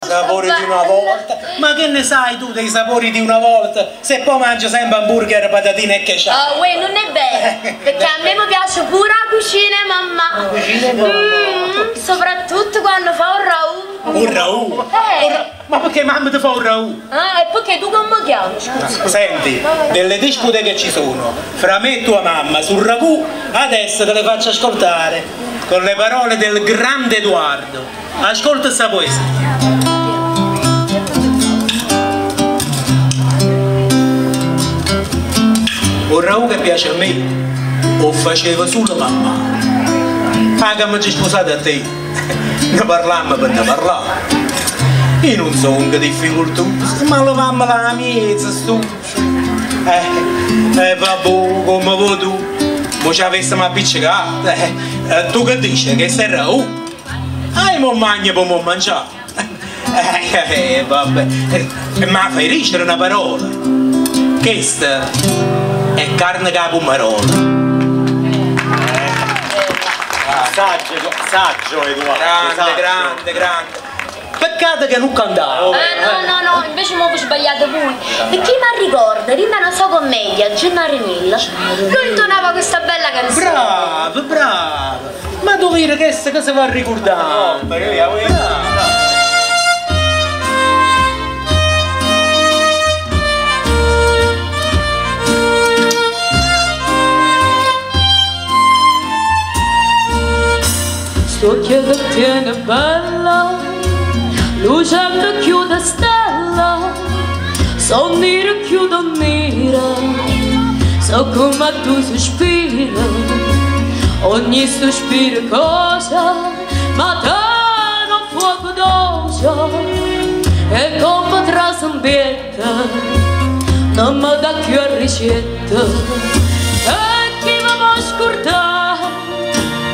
Sapori di una volta? Ma che ne sai tu dei sapori di una volta? Se poi mangi sempre hamburger, patatine e ketchup. Oh, uè, non è vero, perché a me mi piace pure la cucina, mamma. Soprattutto quando fa un ragù. Un ragù? Ma perché mamma ti fa un ragù? Ah, e perché tu come mi chiami? Senti, delle dispute che ci sono fra me e tua mamma sul ragù, adesso te le faccio ascoltare con le parole del grande Edoardo. Ascolta questa poesia. Un ragù che piace a me lo faceva solo mamma. Ah, che mi ci scusate a te, ne parlammo per ne parlare. Io non sono un difficoltoso, ma lo mamma la miezza stu. Vabbè, come vuoi tu, mo ci avessimo appiccicato. Tu che dici che sei ragù? Mo magna per mo mangiare. Vabbè, ma fai ricere una parola. Questa è carne capo marola. Saggio Edoardo. Grande. Peccato che non cantavo. No, invece mi ho sbagliato voi. E chi mi ricorda? Rimane una sua commedia, Gennarinella. Lui intonava questa bella canzone. Bravo. Ma tu vedi che cosa va a ricordare? Occhio che tiene bella, luce che chiude stella, sonnire chiude nera, so come tu sospira, ogni sospiro cosa, ma te non fuoco d'ocio, e come trasambietta, non mi dà più a ricetta, e chi mi può scordare?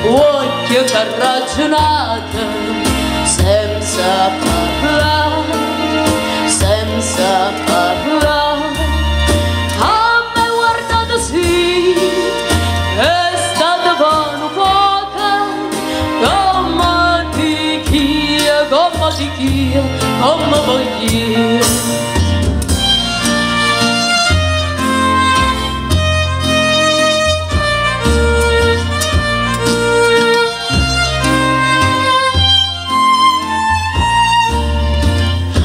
Occhio che ha ragionato senza parlare, a me guardato sì, è stata vano poca, come di chi, come voglio.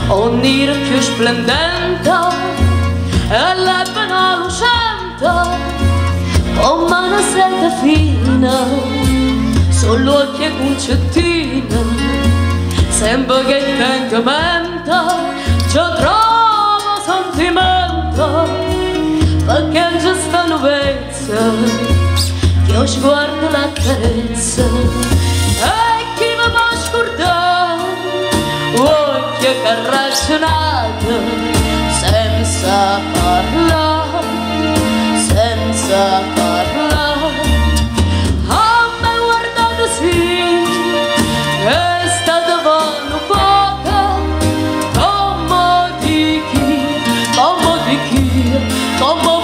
Ogni più splendente e l'ebena lucente, come una seta fina, solo occhi e concettina, sembra che lentamente ci trovo sentimento, perché c'è sta nuvezza che io sguardo la carezza, e chi mi può scordare? Occhio che ha ragionato senza parlare, a me guardato sì, è stata vano poca, come di chi, come